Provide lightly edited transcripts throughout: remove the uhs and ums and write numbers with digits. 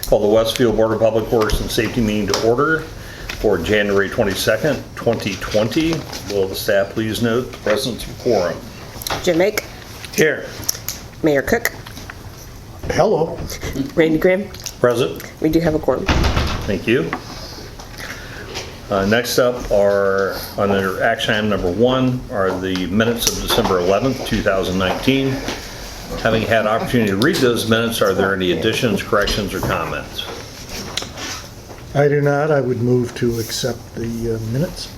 Call the Westfield Board of Public Works and Safety meeting to order for January 22nd, 2020. Will the staff please note the presence of quorum? Jim Ake, Here. Mayor Cook, Hello. Randy Graham. Present. We do have a quorum. Thank you. Next up are, under action item number 1, are the minutes of December 11th, 2019. Having had opportunity to read those minutes, are there any additions, corrections, or comments? I do not. I would move to accept the minutes.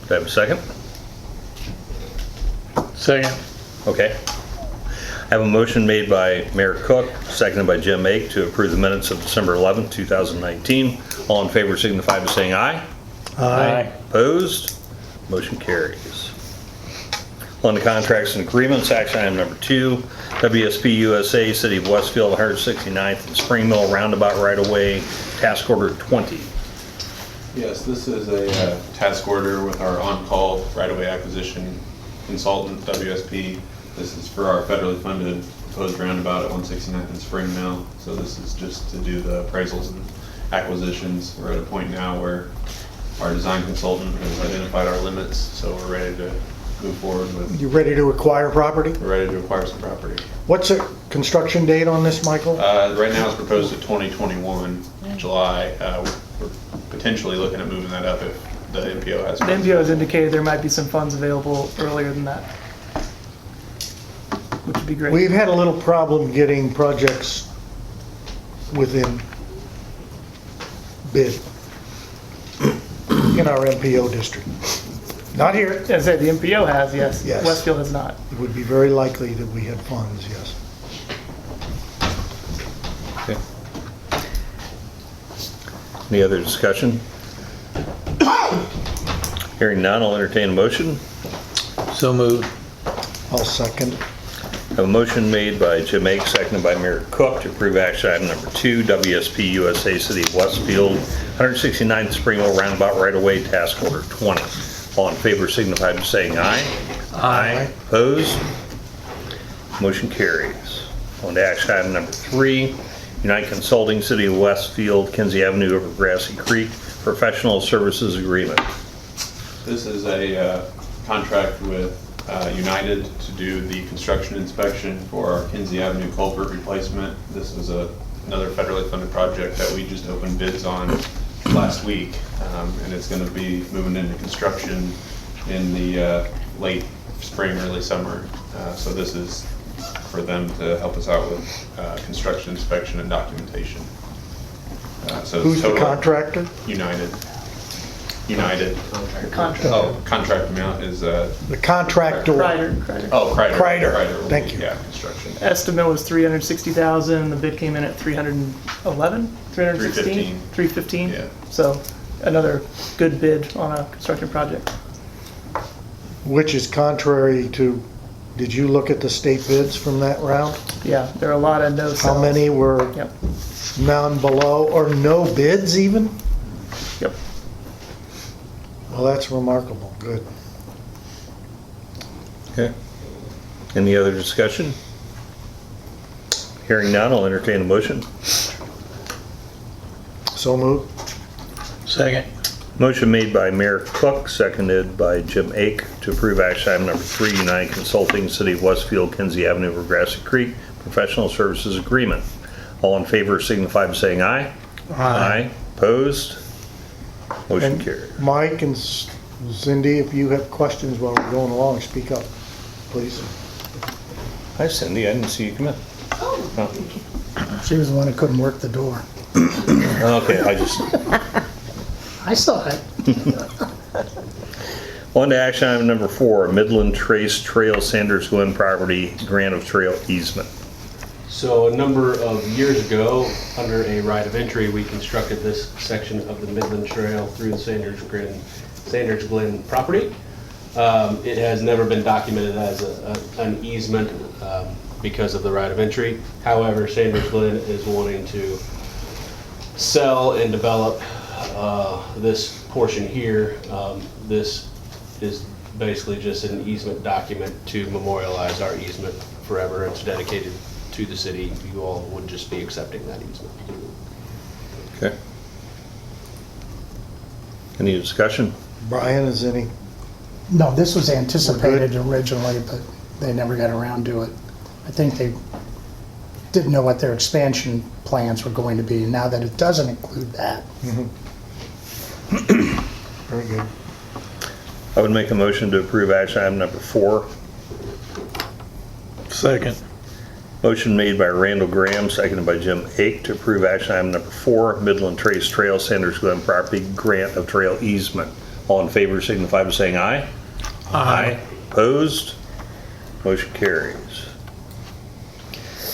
Do I have a second? Second. Okay. I have a motion made by Mayor Cook, seconded by Jim Ake, to approve the minutes of December 11th, 2019. All in favor signify by saying aye. Aye. Opposed? Motion carries. On the contracts and agreements, action item number 2, WSP USA, City of Westfield, 169th and Spring Mill Roundabout right-of-way, task order 20. Yes, this is a task order with our on-call right-of-way acquisition consultant, WSP. This is for our federally funded proposed roundabout at 169th and Spring Mill. So this is just to do the appraisals and acquisitions. We're at a point now where our design consultant has identified our limits, so we're ready to move forward with, You ready to acquire property? we're ready to acquire some property. What's the construction date on this, Michael? Right now it's proposed at 2021, July. We're potentially looking at moving that up if the MPO has. The MPO has indicated there might be some funds available earlier than that, which would be great. We've had a little problem getting projects within bid in our MPO district. Not here. As I said, the MPO has, yes. Yes. Westfield has not. It would be very likely that we had funds, yes. Okay. Any other discussion? Hearing none, I'll entertain a motion. So moved. I'll second. I have a motion made by Jim Ake, seconded by Mayor Cook, to approve action item number 2, WSP USA, City of Westfield, 169th Spring Mill Roundabout right-of-way, task order 20. All in favor signify by saying aye. Aye. Opposed? Motion carries. On to action item number 3, Unite Consulting, City of Westfield, Kinsey Avenue over Grassy Creek, professional services agreement. This is a contract with United to do the construction inspection for our Kinsey Avenue culvert replacement. This is another federally funded project that we just opened bids on last week, and it's going to be moving into construction in the late spring, early summer. So this is for them to help us out with construction inspection and documentation. So Who's the total- contractor? United. The contract. Oh, contract amount is, The contractor. Kreider. oh, Kreider. Kreider. will Thank be, you. Yeah, construction. Estimate was 360,000. The bid came in at 311, 316, 315. 315. Yeah. So another good bid on a construction project. Which is contrary to, did you look at the state bids from that round? Yeah, there are a lot of no How sells. many were Yep. none below, or no bids even? Yep. Well, that's remarkable. Good. Okay. Any other discussion? Hearing none, I'll entertain a motion. So moved. Second. Motion made by Mayor Cook, seconded by Jim Ake, to approve action item number 3, United Consulting, City of Westfield, Kinsey Avenue over Grassy Creek, professional services agreement. All in favor signify by saying aye. Aye. Opposed? Motion And carried. Mike and Cindy, if you have questions while we're going along, speak up, please. Hi Cindy, I didn't see you come in. She was the one who couldn't work the door. Okay, I saw it. On to action item number 4, Midland Trace Trail Sanders Glen property grant of trail easement. So a number of years ago, under a right of entry, we constructed this section of the Midland Trail through the Sanders Glen property. It has never been documented as an easement because of the right of entry. However, Sanders Glen is wanting to sell and develop this portion here. This is basically just an easement document to memorialize our easement forever. It's dedicated to the city. You all would just be accepting that easement. Okay. Any discussion? Brian, is any, No, this was anticipated originally, but they never got around to it. I think they didn't know what their expansion plans were going to be. Now that it doesn't include that, very good. I would make a motion to approve action item number 4. Second. Motion made by Randall Graham, seconded by Jim Ake to approve action item number 4, Midland Trace Trail, Sanders Glen property grant of trail easement. All in favor signify by saying aye. Aye. Opposed? Motion carries.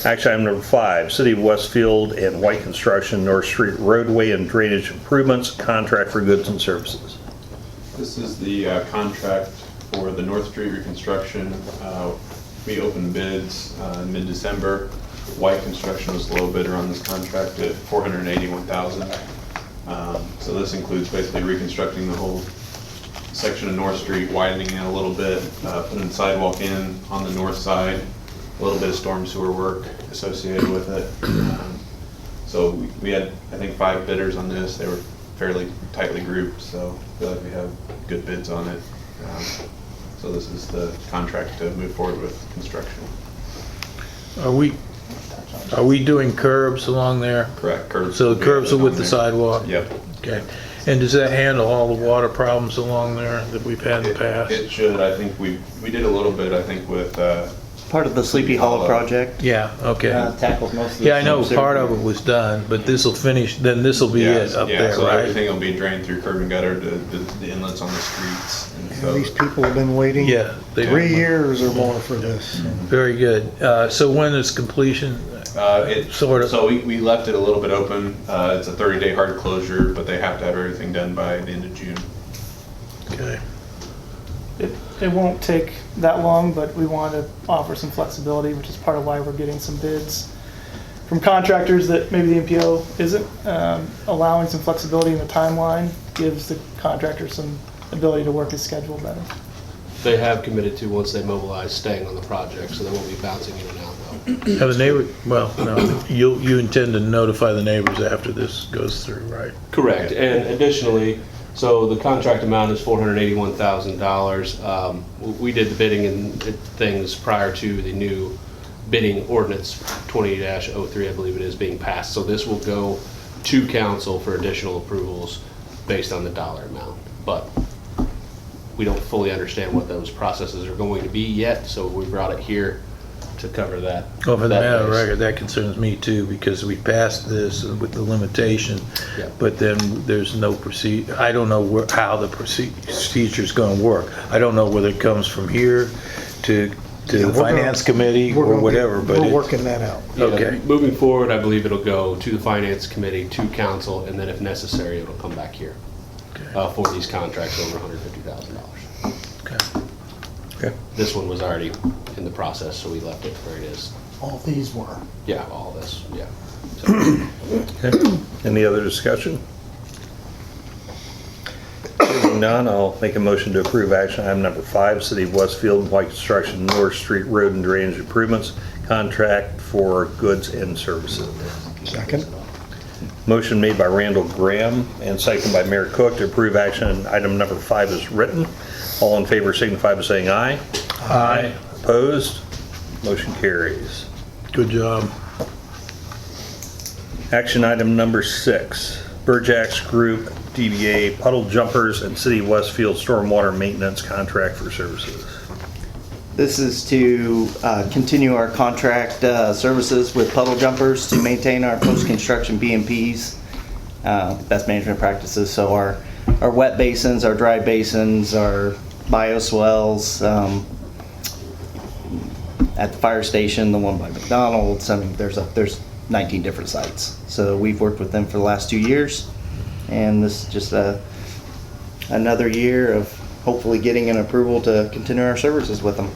Action item number 5, City of Westfield and White Construction North Street roadway and drainage improvements, contract for goods and services. This is the contract for the North Street reconstruction. We opened bids in mid-December. White Construction was the low bidder on this contract at $481,000. So this includes basically reconstructing the whole section of North Street, widening it a little bit, putting a sidewalk in on the north side, a little bit of storm sewer work associated with it. So we had, I think, 5 bidders on this. They were fairly tightly grouped, so I feel like we have good bids on it. So this is the contract to move forward with construction. Are we doing curbs along there? Correct. Curbs. So the curbs are with the there. sidewalk? Yep. Okay. And does that handle all the water problems along there that we've had in the past? It should. I think we did a little bit, I think, with, Part of the Sleepy Hollow project. Yeah, okay. Tackles most of the. Yeah, I know storm part sewer. of it was done, but this'll finish, then this'll be it up yeah, there, so right? everything will be drained through curb and gutter to the inlets on the streets. And And so these people have been waiting Yeah. they- 3 years or more for this. Very good. So when is completion? Sort of. So we left it a little bit open. It's a 30-day hard closure, but they have to have everything done by the end of June. Okay. It won't take that long, but we want to offer some flexibility, which is part of why we're getting some bids from contractors that maybe the MPO isn't. Allowing some flexibility in the timeline gives the contractor some ability to work his schedule better. They have committed to, once they mobilize, staying on the project, so they won't be bouncing in and out though. Have the neighbor, well, no, you intend to notify the neighbors after this goes through, right? Correct, and additionally, so the contract amount is $481,000. We did the bidding and things prior to the new bidding ordinance 20-03, I believe it is, being passed. So this will go to council for additional approvals based on the dollar amount. But we don't fully understand what those processes are going to be yet, so we brought it here to cover that. Well, for the that matter of base. record, that concerns me too, because we passed this with the limitation, Yeah. but then there's no I don't know how the procedure's gonna work. I don't know whether it comes from here to Yeah, the we're gonna- finance committee We're or gonna whatever, but We're it- working that out. Yeah, Okay. Moving forward, I believe it'll go to the finance committee, to council, and then if necessary, it'll come back here for these contracts over $150,000. Okay. Okay. This one was already in the process, so we left it where it is. all these were. Yeah, all this, yeah. Okay. Any other discussion? Seeing none, I'll make a motion to approve action item number 5, City of Westfield and White Construction North Street Road and Drainage Improvements, contract for goods and services. Second? Motion made by Randall Graham and seconded by Mayor Cook to approve action item number 5 is written. All in favor signify by saying aye. Aye. Opposed? Motion carries. Good job. Action item number 6, Burjack's Group, DBA Puddle Jumpers and City of Westfield Stormwater Maintenance Contract for Services. This is to continue our contract services with Puddle Jumpers to maintain our post-construction BMPs, best management practices. So our wet basins, our dry basins, our bioswells, at the fire station, the one by McDonald's. I mean, there's 19 different sites. So we've worked with them for the last 2 years, and this is just another year of hopefully getting an approval to continue our services with them.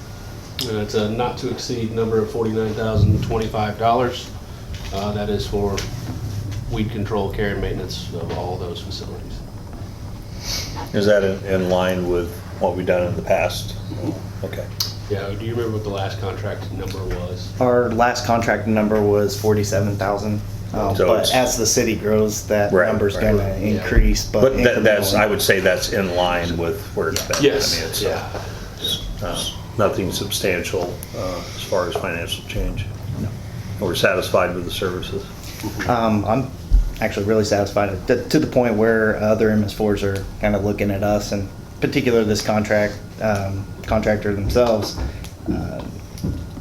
And it's a not to exceed number of $49,025. That is for weed control, care, and maintenance of all those facilities. Is that in line with what we've done in the past? Okay. Yeah, do you remember what the last contract number was? Our last contract number was 47,000. So But it's- as the city grows, that Right, number's right. gonna increase, but But that's, incrementally. I would say that's in line with where it's been. I mean, it's, Yeah. nothing substantial as far as financial change. We're satisfied with the services. I'm actually really satisfied to the point where other MS4s are kind of looking at us, and particular this contractor themselves,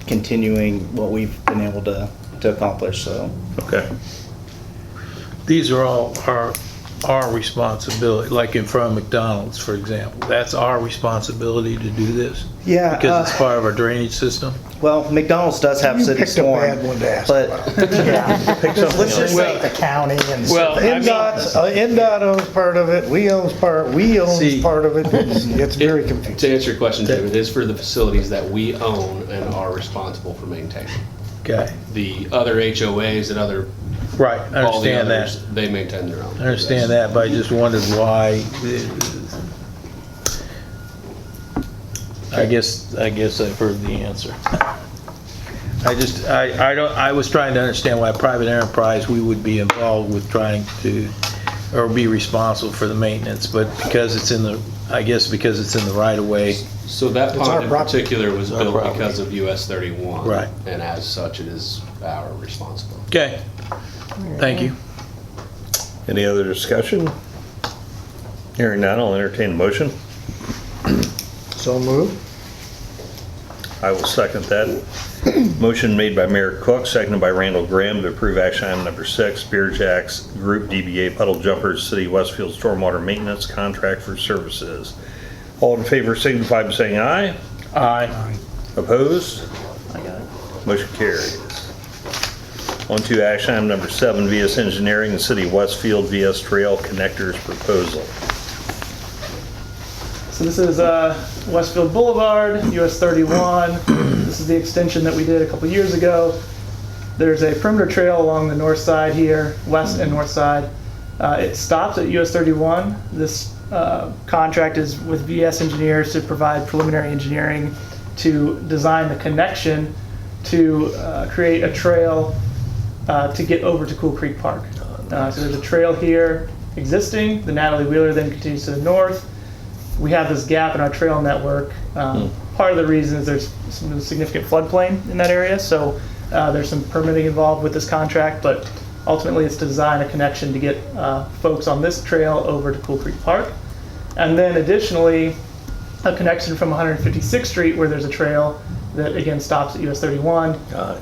continuing what we've been able to accomplish, so. Okay. These are all our responsibility, like in front of McDonald's, for example. That's our responsibility to do this? Yeah, Because it's part of our drainage system? well, McDonald's does have You city picked a storm, bad one to ask but Let's just Well, the county and. Well, NDOT owns part of it, we owns part of it. It's very confusing. To answer your question, David, it is for the facilities that we own and are responsible for maintaining. Okay, The other HOAs and other, right, I all the understand that. others, they maintain their own. I understand that, but I just wondered why. I guess I've heard the answer. I was trying to understand why private enterprise, we would be involved with trying to, or be responsible for the maintenance, but because it's in the, I guess because it's in the right of way. So that It's our pond in property. particular was Our built property. because of US 31. Right. And as such, it is our responsibility. Okay, thank you. Any other discussion? Hearing none, I'll entertain a motion. So moved. I will second that. Motion made by Mayor Cook, seconded by Randall Graham to approve action item number 6, Beer Jacks Group DBA Puddle Jumpers City Westfield Stormwater Maintenance Contract for Services. All in favor signify by saying aye. Aye. Opposed? Motion carries. On to action item number 7, VS Engineering and City of Westfield VS Trail Connectors Proposal. So this is Westfield Boulevard, US 31. This is the extension that we did a couple years ago. There's a perimeter trail along the north side here, west and north side. It stops at US 31. This contract is with VS Engineers to provide preliminary engineering to design the connection to create a trail to get over to Cool Creek Park. So there's a trail here existing. The Natalie Wheeler then continues to the north. We have this gap in our trail network. Part of the reason is there's some significant floodplain in that area, so there's some permitting involved with this contract, but ultimately it's to design a connection to get folks on this trail over to Cool Creek Park. And then additionally, a connection from 156th Street where there's a trail that again stops at US 31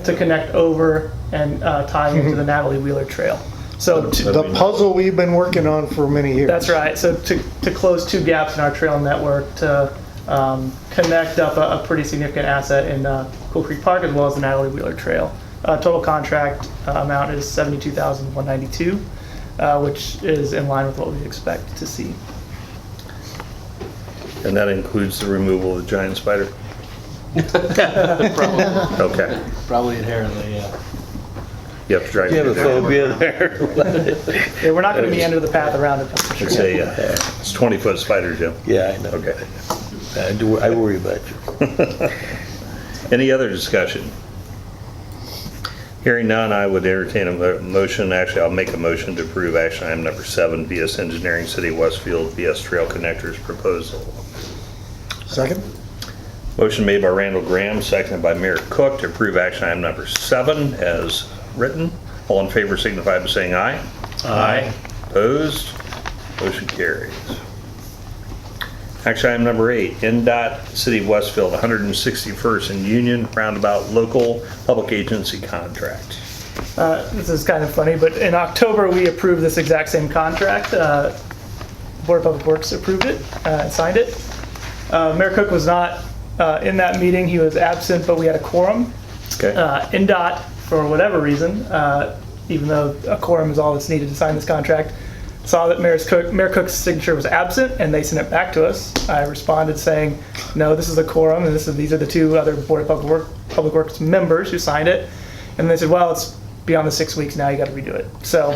to connect over and tie into the Natalie Wheeler Trail. So The puzzle we've been working on for many years. that's right. So to close two gaps in our trail network to connect up a pretty significant asset in Cool Creek Park as well as the Natalie Wheeler Trail. Total contract amount is $72,192, which is in line with what we expect to see. And that includes the removal of the giant spider? Okay. Probably inherently, yeah. You have to drive. You have a phobia there? Yeah, we're not going to be under the path around it, that's for It's sure. it's 20-foot spider, Jim. Yeah, I know. Okay. I worry about you. Any other discussion? Hearing none, I would entertain a motion. Actually, I'll make a motion to approve action item number 7, VS Engineering City of Westfield VS Trail Connectors Proposal. Second? Motion made by Randall Graham, seconded by Mayor Cook to approve action item number 7 as written. All in favor signify by saying aye. Aye. Opposed? Motion carries. Action item number 8, NDOT City of Westfield 161st and Union Roundabout Local Public Agency Contract. This is kind of funny, but in October, we approved this exact same contract. Board of Public Works approved it, and signed it. Mayor Cook was not in that meeting. He was absent, but we had a quorum. Okay. NDOT, for whatever reason, even though a quorum is all that's needed to sign this contract, saw that Mayor Cook's signature was absent, and they sent it back to us. I responded saying, no, this is a quorum, and these are the two other Board of Public Works members who signed it. And they said, well, it's beyond the 6 weeks now, you got to redo it. So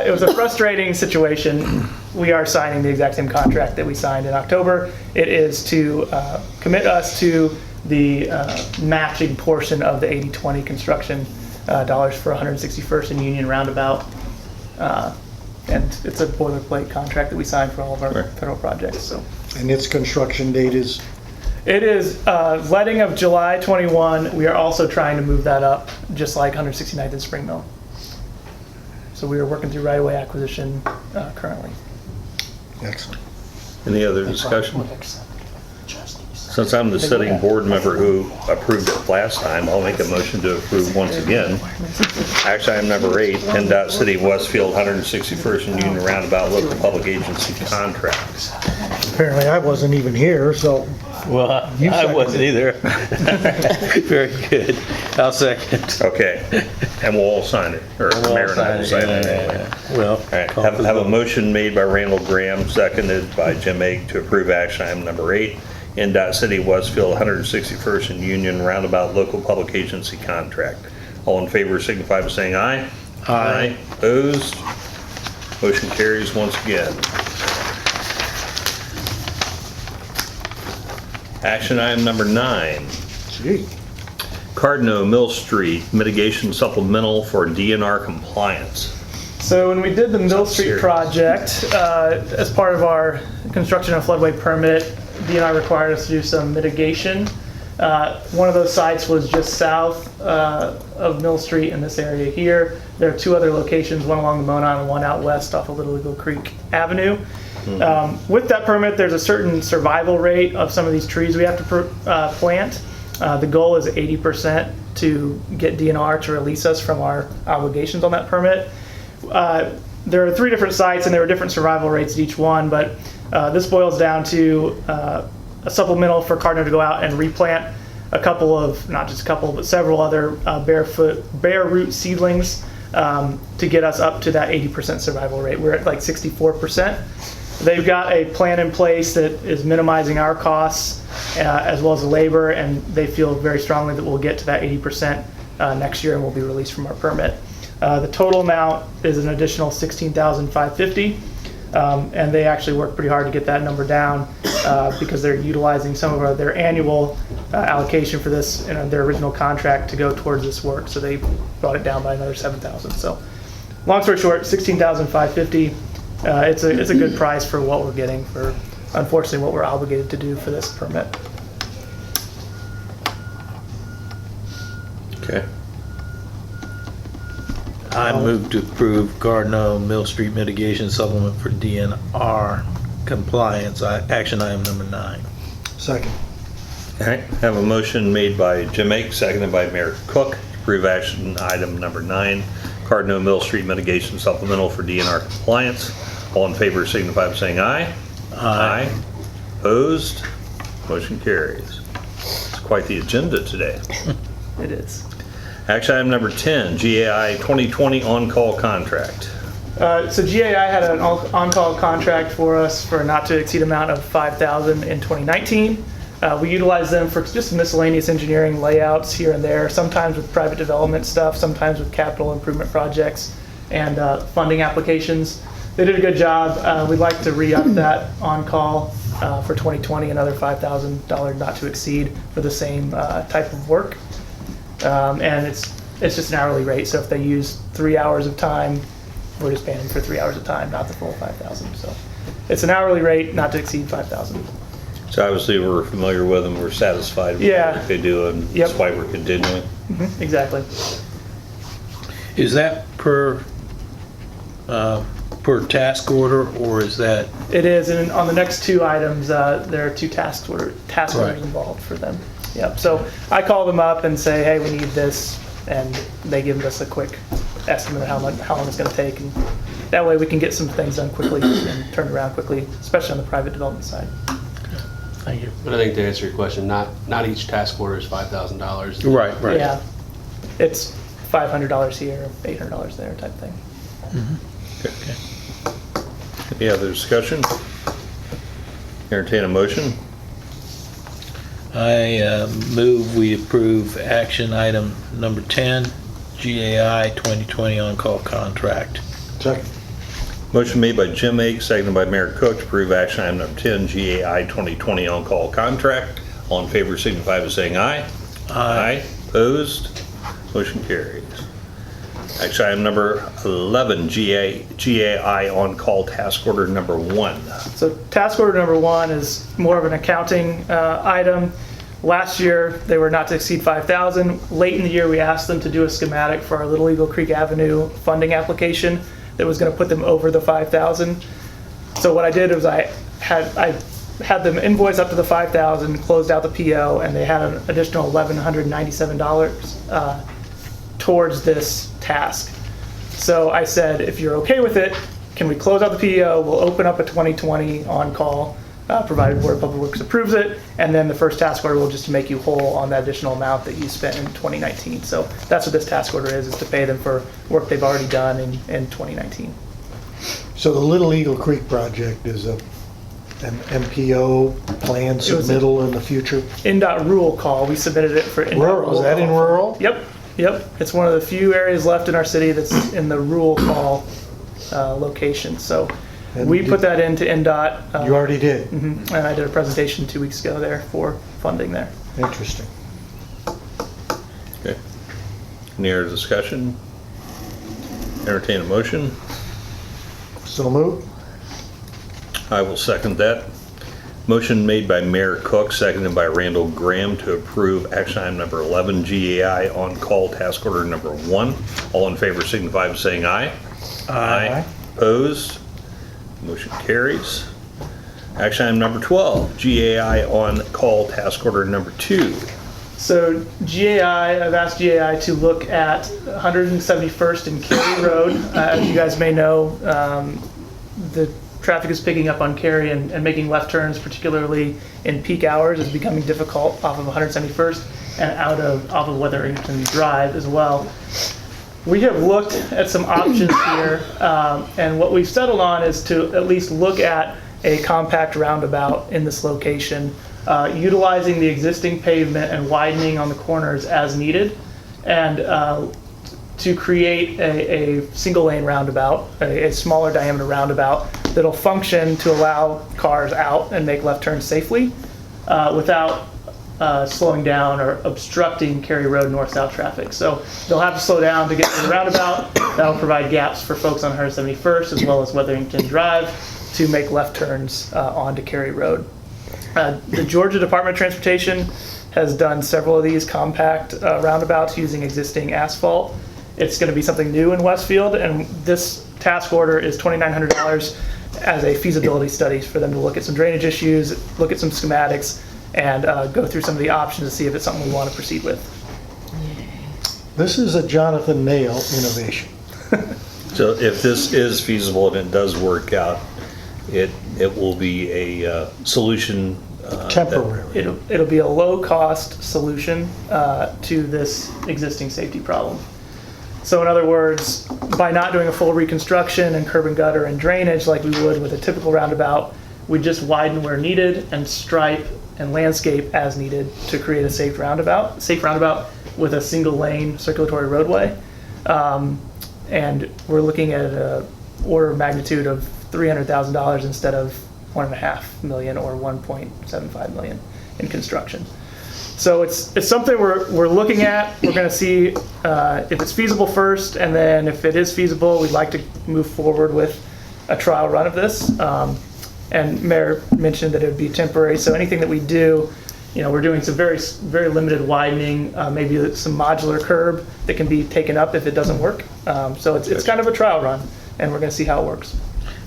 it was a frustrating situation. We are signing the exact same contract that we signed in October. It is to commit us to the matching portion of the 80/20 construction dollars for 161st and Union Roundabout. And it's a boilerplate contract that we sign for all of our Right. federal projects, so. And its construction date is, It is letting of July 21. We are also trying to move that up, just like 169th and Spring Mill. So we are working through right-of-way acquisition currently. excellent. Any other discussion? Since I'm the sitting board member who approved it last time, I'll make a motion to approve once again. Action item number 8, PennDOT City of Westfield 161st and Union Roundabout local public agency contract. Apparently I wasn't even here, so Well, I wasn't either. Very good. I'll second. Okay, and we'll all sign it, or the mayor and I will sign it anyway. Well, All right, have a motion made by Randall Graham, seconded by Jim Egg to approve action item number 8, NDOT City of Westfield 161st and Union Roundabout local public agency contract. All in favor signify by saying aye. Aye. Opposed? Motion carries once again. Action item number 9, gee, Cardinal Mill Street mitigation supplemental for DNR compliance. So when we did the Mill Street serious. project, as part of our construction and floodway permit, DNR required us to do some mitigation. One of those sites was just south of Mill Street in this area here. There are 2 other locations, one along the Monon and one out west off of Little Eagle Creek Avenue. With that permit, there's a certain survival rate of some of these trees we have to plant. The goal is 80% to get DNR to release us from our obligations on that permit. There are 3 different sites and there are different survival rates at each one, but this boils down to a supplemental for Cardinal to go out and replant a couple of, not just a couple, but several other bare root seedlings to get us up to that 80% survival rate. We're at like 64%. They've got a plan in place that is minimizing our costs as well as the labor, and they feel very strongly that we'll get to that 80% next year and we'll be released from our permit. The total amount is an additional $16,550, and they actually worked pretty hard to get that number down because they're utilizing some of their annual allocation for this in their original contract to go towards this work, so they brought it down by another $7,000. So long story short, $16,550. It's a good price for what we're getting for, unfortunately, what we're obligated to do for this permit. Okay. I move to approve Cardinal Mill Street mitigation supplement for DNR compliance, action item number 9. second. All right, have a motion made by Jim Egg, seconded by Mayor Cook to approve action item number 9, Cardinal Mill Street mitigation supplemental for DNR compliance. All in favor signify by saying aye. Aye. Opposed? Motion carries. It's quite the agenda today. It is. Action item number 10, GAI 2020 on-call contract. So GAI had an on-call contract for us for a not to exceed amount of $5,000 in 2019. We utilized them for just miscellaneous engineering layouts here and there, sometimes with private development stuff, sometimes with capital improvement projects and funding applications. They did a good job. We'd like to re-up that on-call for 2020, another $5,000 not to exceed for the same type of work. And it's just an hourly rate, so if they use 3 hours of time, we're just paying them for 3 hours of time, not the full $5,000. So it's an hourly rate not to exceed $5,000. So obviously we're familiar with them, we're satisfied with Yeah. what they do, and Yep. that's why we're continuing. Exactly. Is that per task order, or is that? It is, and on the next 2 items, there are 2 task orders Right. involved for them. Yep. So I call them up and say, hey, we need this, and they give us a quick estimate of how long it's going to take, and that way we can get some things done quickly and turned around quickly, especially on the private development side. Thank you. But I think to answer your question, not each task order is $5,000. Right. Yeah, it's $500 here, $800 there type thing. Any other discussion? Entertain a motion? I move we approve action item number 10, GAI 2020 on-call contract. Second. Motion made by Jim Egg, seconded by Mayor Cook to approve action item number 10, GAI 2020 on-call contract. All in favor signify by saying aye. Aye. Opposed? Motion carries. Action item number 11, GAI on-call task order number 1. So task order number 1 is more of an accounting item. Last year, they were not to exceed 5,000. Late in the year, we asked them to do a schematic for our Little Eagle Creek Avenue funding application that was going to put them over the 5,000. So what I did was I had them invoice up to the 5,000, closed out the PO, and they had an additional $1,197 towards this task. So I said, if you're okay with it, can we close out the PO? We'll open up a 2020 on-call, provided Board of Public Works approves it, and then the first task order will just make you whole on that additional amount that you spent in 2019. So that's what this task order is to pay them for work they've already done in 2019. So the Little Eagle Creek project is an MPO plan was a- submittal in the future? NDOT rural call, we submitted it for NDOT Rural, is that in call. rural? Yep. It's one of the few areas left in our city that's in the rural call location. So And we did- put that into NDOT. You already did? And I did a presentation 2 weeks ago there for funding there. Interesting. Okay. Any other discussion? Entertain a motion. So moved? I will second that. Motion made by Mayor Cook, seconded by Randall Graham to approve action item number 11, GAI on-call task order number 1. All in favor signify by saying aye. Aye. Opposed? Motion carries. Action item number 12, GAI on-call task order number 2. So I've asked GAI to look at 171st and Cary Road. As you guys may know, the traffic is picking up on Cary and making left turns, particularly in peak hours, is becoming difficult off of 171st and off of Weatherington Drive as well. We have looked at some options here, and what we've settled on is to at least look at a compact roundabout in this location, utilizing the existing pavement and widening on the corners as needed, and to create a single lane roundabout, a smaller diameter roundabout that'll function to allow cars out and make left turns safely without slowing down or obstructing Cary Road north-south traffic. So they'll have to slow down to get to the roundabout. That'll provide gaps for folks on 171st as well as Weatherington Drive to make left turns onto Cary Road. The Georgia Department of Transportation has done several of these compact roundabouts using existing asphalt. It's going to be something new in Westfield, and this task order is $2,900 as a feasibility study for them to look at some drainage issues, look at some schematics, and go through some of the options to see if it's something we want to proceed with. This is a Jonathan Nail innovation. So if this is feasible and it does work out, it will be a solution. Temporary. It'll be a low-cost solution to this existing safety problem. So in other words, by not doing a full reconstruction and curb and gutter and drainage like we would with a typical roundabout, we just widen where needed and stripe and landscape as needed to create a safe roundabout with a single lane circulatory roadway. And we're looking at an order of magnitude of $300,000 instead of $1.5 million or $1.75 million in construction. So it's something we're looking at. We're going to see if it's feasible first, and then if it is feasible, we'd like to move forward with a trial run of this. And Mayor mentioned that it would be temporary. So anything that we do, we're doing some very, very limited widening, maybe some modular curb that can be taken up if it doesn't work. So it's kind of a trial run, and we're going to see how it works.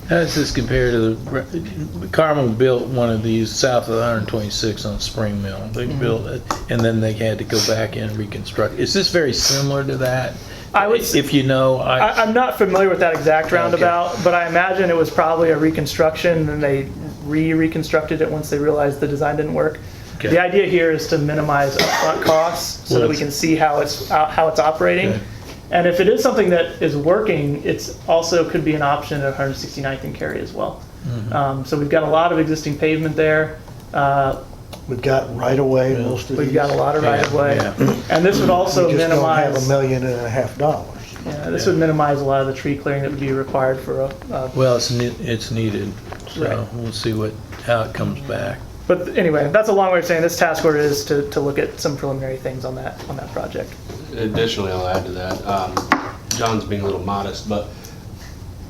How does this compare to Carmel built one of these south of 126 on Spring Mill. They built it, and then they had to go back in and reconstruct. Is this very similar to that? I would, If you know, I'm not familiar with that exact roundabout, but I imagine it was probably a reconstruction, and they reconstructed it once they realized the design didn't work. Okay. The idea here is to minimize upfront costs so that we can see how it's operating. Okay. And if it is something that is working, it's also could be an option at 169th and Cary as well. So we've got a lot of existing pavement there. We've got right of way, most of these. We've got a lot of right of way. yeah. And this would also We just don't have minimize, $1.5 million. yeah, this would minimize a lot of the tree clearing that would be required for a Well, it's needed, so Right. we'll see how it comes back. But anyway, that's a long way of saying this task order is to look at some preliminary things on that project. Additionally, I'll add to that, John's being a little modest, but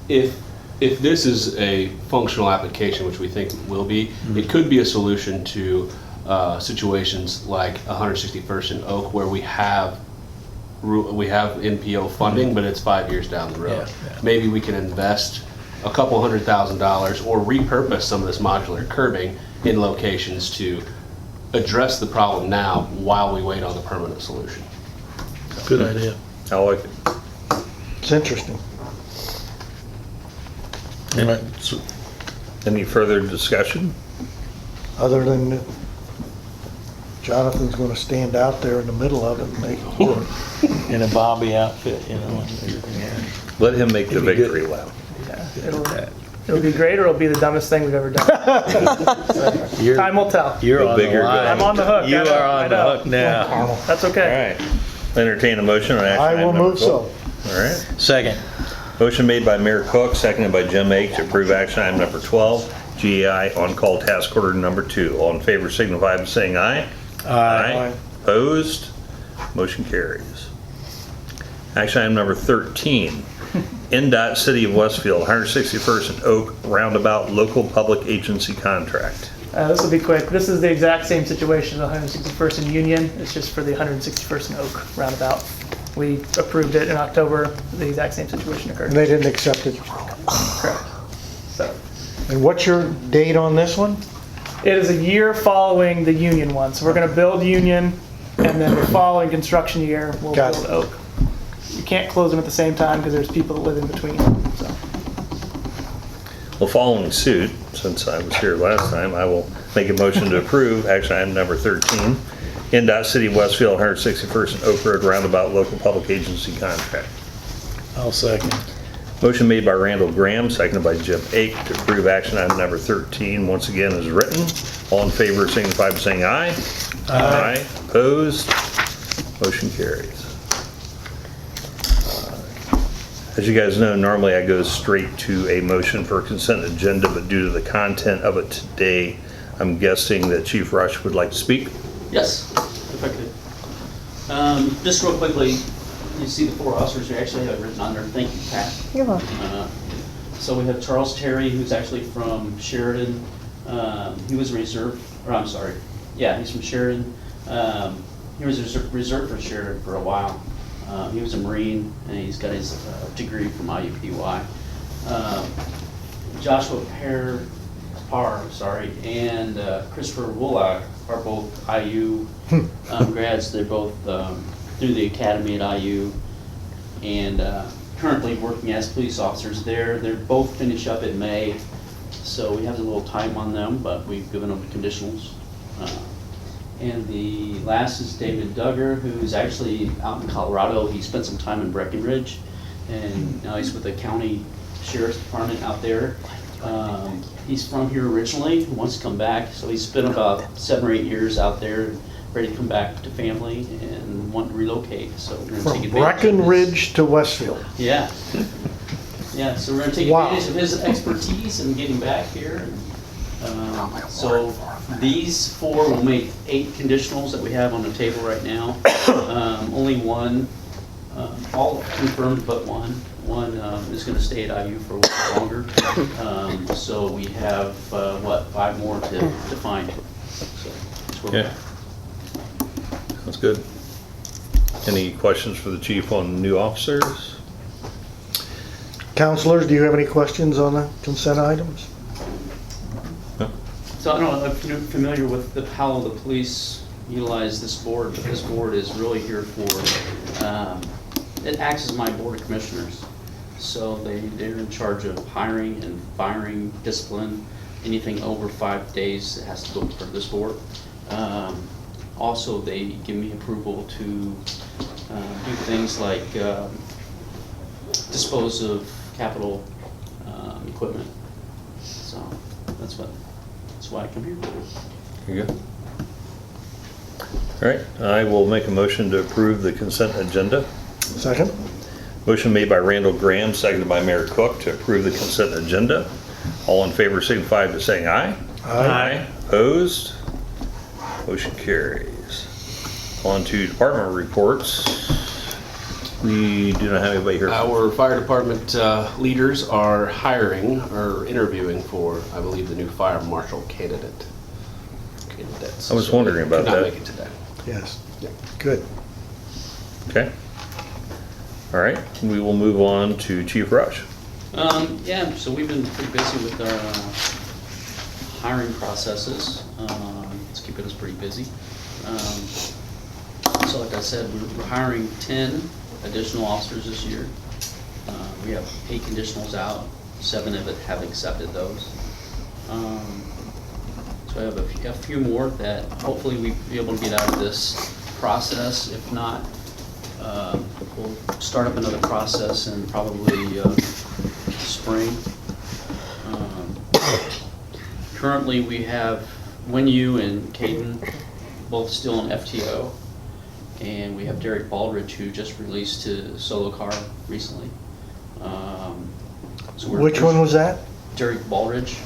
if this is a functional application, which we think it will be, it could be a solution to situations like 161st and Oak, where we have NPO funding, but it's 5 years down the road. Yeah. Maybe we can invest a couple $100,000 or repurpose some of this modular curbing in locations to address the problem now while we wait on the permanent solution. Good idea. I like it. It's interesting. Any further discussion? Other than that Jonathan's gonna stand out there in the middle of it and make it work. In a Bobby outfit, you know. Let him make the It'd be good. victory lap. Yeah, it'll be great, or it'll be the dumbest thing we've ever done. You're- Time will tell. You're Go on big the or go line. I'm on the hook. You I know, are I on the know. hook now. That's All okay. right. Entertain a motion on action I item will number move so. 12. All right. Second. Motion made by Mayor Cook, seconded by Jim Ake to approve action item number 12, GEI on-call task order number 2. All in favor signify by saying aye. Aye. Opposed? Motion carries. Action item number 13, NDOT City of Westfield, 161st and Oak Roundabout Local Public Agency Contract. This will be quick. This is the exact same situation as 161st and Union. It's just for the 161st and Oak roundabout. We approved it in October. The exact same situation And occurred. they didn't accept it. Correct. So And what's your date on this one? it is a year following the Union one. So we're going to build Union, and then the following construction year we'll Got build it. Oak. You can't close them at the same time because there's people that live in between. So Well, following suit, since I was here last time, I will make a motion to approve action item number 13, NDOT City of Westfield, 161st and Oak Road Roundabout Local Public Agency Contract. I'll second. Motion made by Randall Graham, seconded by Jim Ake to approve action item number 13, once again as written. All in favor signify by saying aye. Aye. Opposed? Motion carries. As you guys know, normally I go straight to a motion for consent agenda, but due to the content of it today, I'm guessing that Chief Rush would like to speak. Yes, if I could. Just real quickly, you see the 4 officers, we actually have it written on there. Thank you, Pat. You're welcome. So we have Charles Terry, who's actually from Sheridan. He was he's from Sheridan. He was reserved for Sheridan for a while. He was a Marine, and he's got his degree from IUPUI. Joshua Parr, and Christopher Woolak are both IU grads. They're both through the academy at IU, and currently working as police officers there. They're both finish up in May, so we have a little time on them, but we've given them conditionals. And the last is David Duggar, who's actually out in Colorado. He spent some time in Breckenridge, and now he's with the county sheriff's department out there. He's from here originally, wants to come back, so he's spent about 7 or 8 years out there, ready to come back to family and want to relocate. So we're going to take From advantage of his- Breckenridge to Westfield. Yeah. Yeah, so we're gonna take Wow. advantage of his expertise and getting back here. So these 4 will make 8 conditionals that we have on the table right now. Only one, all confirmed but one. One is gonna stay at IU for a while longer. So we have, 5 more to find. So that's where we're Okay. at. That's good. Any questions for the chief on new officers? Counselors, do you have any questions on the consent items? So I don't know if you're familiar with how the police utilize this board, but this board is really here for, it acts as my board of commissioners. So they're in charge of hiring and firing, discipline, anything over 5 days that has to go for this board. Also, they give me approval to do things like dispose of capital equipment. So that's why I come here. Very good. All right, I will make a motion to approve the consent agenda. Second? Motion made by Randall Graham, seconded by Mayor Cook to approve the consent agenda. All in favor signify by saying aye. Aye. Opposed? Motion carries. On to department reports. We do not have anybody here. Our fire department leaders are hiring or interviewing for, I believe, the new fire marshal candidates. I was wondering about Could not that. make it today. Yes. Yeah. Good. Okay. All right, we will move on to Chief Rush. Yeah, so we've been pretty busy with our hiring processes. It's keeping us pretty busy. So like I said, we're hiring 10 additional officers this year. We have 8 conditionals out, 7 of it have accepted those. So I have a few more that hopefully we'll be able to get out of this process. If not, we'll start up another process in probably spring. Currently, we have Winyu and Caden both still in FTO, and we have Derek Baldridge, who just released to solo car recently. So we're- Which one was that? Derek Baldridge.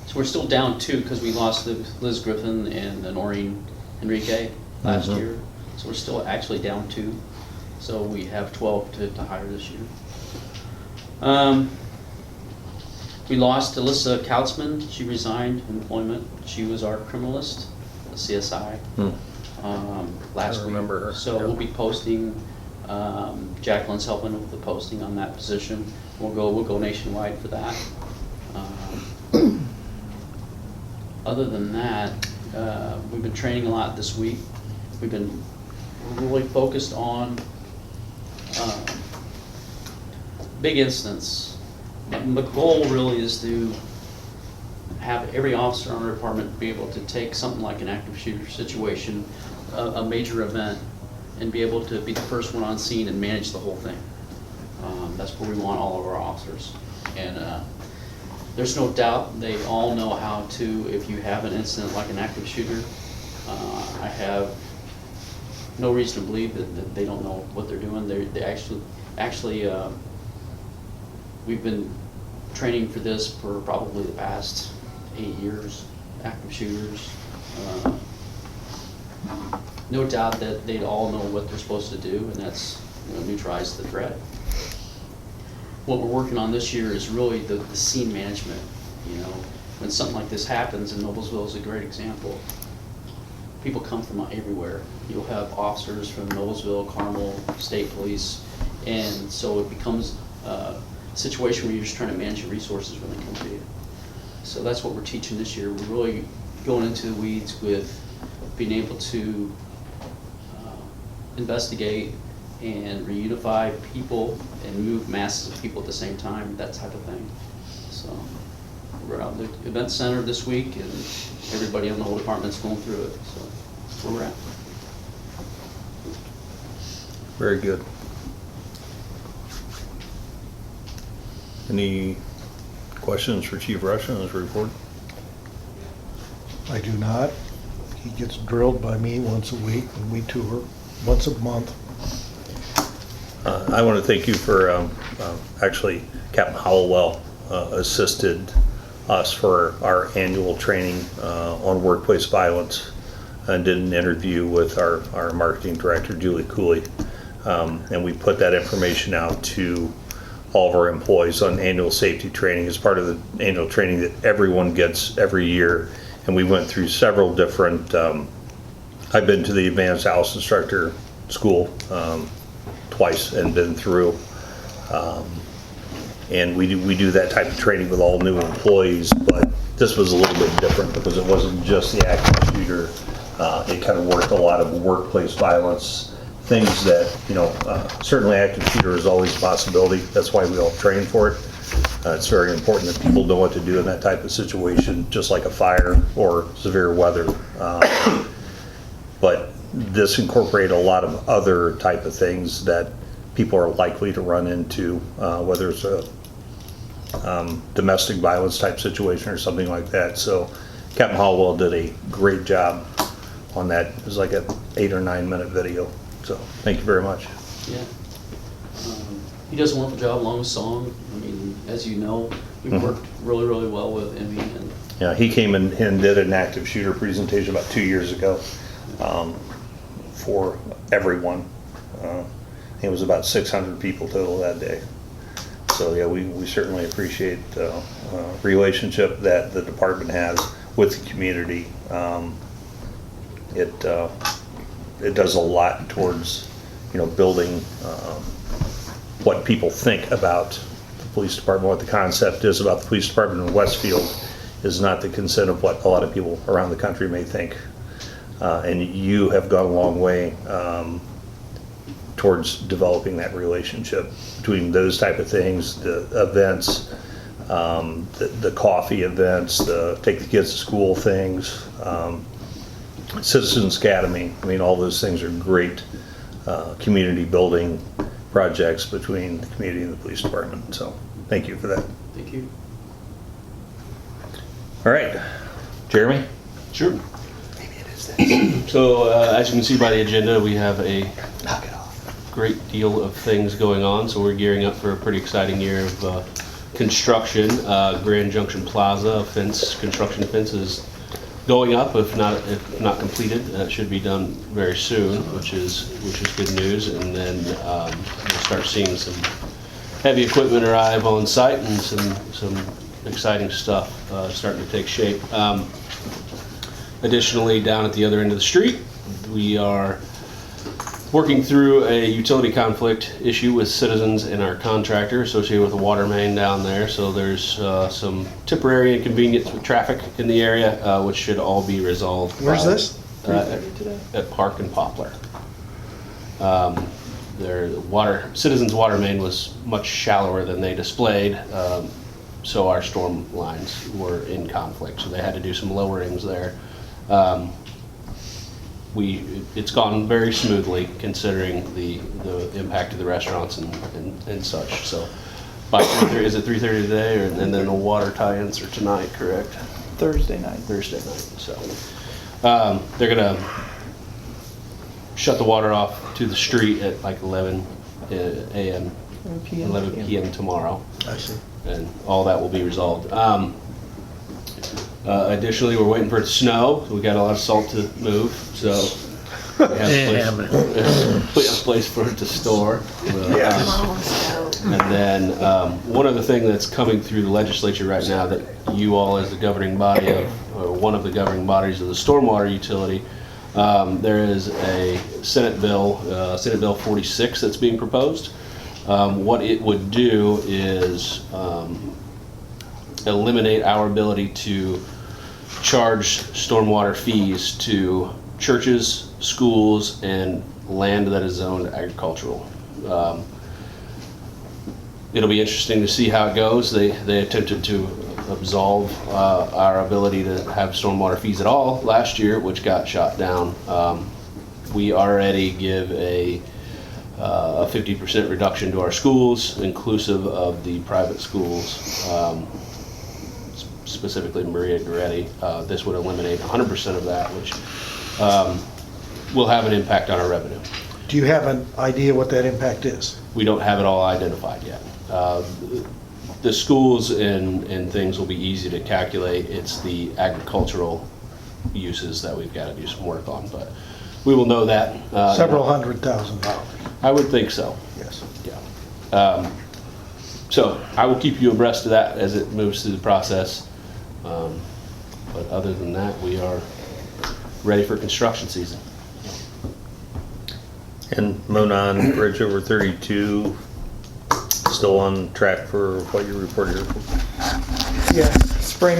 So we're still down 2 because we lost Liz Griffin and Noreen Enrique last year. So we're still actually down 2. So we have 12 to hire this year. We lost Alyssa Kautzman. She resigned employment. She was our criminalist, a CSI, last week. remember her. So we'll be posting. Jacqueline's helping with the posting on that position. We'll go nationwide for that. Other than that, we've been training a lot this week. We're really focused on big incidents. The goal really is to have every officer in our department be able to take something like an active shooter situation, a major event, and be able to be the first one on scene and manage the whole thing. That's where we want all of our officers. And there's no doubt they all know how to, if you have an incident like an active shooter, I have no reason to believe that they don't know what they're doing. They actually we've been training for this for probably the past 8 years, active shooters. No doubt that they all know what they're supposed to do, and that's neutralize the threat. What we're working on this year is really the scene management. When something like this happens, and Noblesville is a great example, people come from everywhere. You'll have officers from Noblesville, Carmel, State Police, and so it becomes a situation where you're just trying to manage your resources when they come to you. So that's what we're teaching this year. We're really going into the weeds with being able to investigate and reunify people and move masses of people at the same time, that type of thing. So we're out at the event center this week, and everybody in the whole department's going through it. So that's where we're at. Very good. Any questions for Chief Rush on his report? I do not. He gets drilled by me once a week, and we tour once a month. I want to thank you for, actually, Captain Howell assisted us for our annual training on workplace violence and did an interview with our marketing director, Julie Cooley. And we put that information out to all of our employees on annual safety training as part of the annual training that everyone gets every year. And we went through several different, I've been to the advanced Alice instructor school twice and been through. And we do that type of training with all new employees, but this was a little bit different because it wasn't just the active shooter. It kind of worked a lot of workplace violence, things that, certainly active shooter is always a possibility. That's why we all train for it. It's very important that people know what to do in that type of situation, just like a fire or severe weather. But this incorporated a lot of other type of things that people are likely to run into, whether it's a domestic violence type situation or something like that. So Captain Hallwell did a great job on that. It was like an 8 or 9 minute video. So thank you very much. Yeah. he does a wonderful job along with Song. I mean, as you know, we've worked really, really well with Emmy, and Yeah, he came in and did an active shooter presentation about 2 years ago for everyone. It was about 600 people total that day. So yeah, we certainly appreciate the relationship that the department has with the community. It does a lot towards, building what people think about the police department, what the concept is about the police department in Westfield is not the consent of what a lot of people around the country may think. And you have gone a long way towards developing that relationship between those type of things, the events, the coffee events, the take the kids to school things, Citizens Academy. I mean, all those things are great community building projects between the community and the police department. So thank you for that. thank you. All right, Jeremy? Sure. So, as you can see by the agenda, we have a great deal of things going on, so we're gearing up for a pretty exciting year of construction. Grand Junction Plaza construction fence is going up, if not completed. That should be done very soon, which is good news. And then we'll start seeing some heavy equipment arrive on site and some exciting stuff starting to take shape. Additionally, down at the other end of the street, we are working through a utility conflict issue with citizens and our contractor associated with the water main down there. So there's some temporary inconvenience with traffic in the area, which should all be resolved. Where's this? At Park and Poplar. Their citizens' water main was much shallower than they displayed, so our storm lines were in conflict. So they had to do some lowerings there. It's gone very smoothly considering the impact of the restaurants and such. So by 3:30, is it 3:30 today, and then the water tie-ins are tonight, correct? Thursday night. Thursday night. So they're gonna shut the water off to the street at like 11 a.m. 11 p.m. tomorrow, I see. and all that will be resolved. Additionally, we're waiting for it to snow. We got a lot of salt to move, so we have a place for it to store. And then one other thing that's coming through the legislature right now that you all, as the governing body or one of the governing bodies of the stormwater utility, there is a Senate Bill 46 that's being proposed. What it would do is eliminate our ability to charge stormwater fees to churches, schools, and land that is zoned agricultural. It'll be interesting to see how it goes. They attempted to absolve our ability to have stormwater fees at all last year, which got shot down. We already give a 50% reduction to our schools, inclusive of the private schools, specifically Maria Goretti. This would eliminate 100% of that, which will have an impact on our revenue. Do you have an idea what that impact is? We don't have it all identified yet. The schools and things will be easy to calculate. It's the agricultural uses that we've got to do some work on, but we will know that. Several $100,000. I would think so. Yes. Yeah. So I will keep you abreast of that as it moves through the process. But other than that, we are ready for construction season. And Monon Bridge over 32, still on track for what you reported here? Yeah, spring.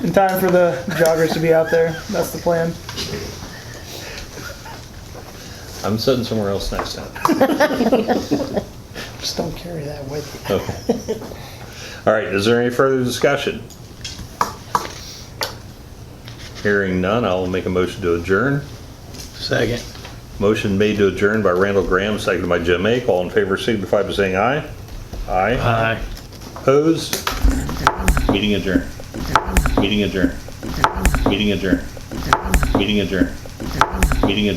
In time for the joggers to be out there. That's the plan. I'm sitting somewhere else next time. Just don't carry that with you. Okay. All right, is there any further discussion? Hearing none, I'll make a motion to adjourn. Second. Motion made to adjourn by Randall Graham, seconded by Jim Ake. All in favor signify by saying aye. Aye. Aye. Opposed? Meeting adjourned. Meeting adjourned. Meeting adjourned. Meeting adjourned. Meeting adjourned.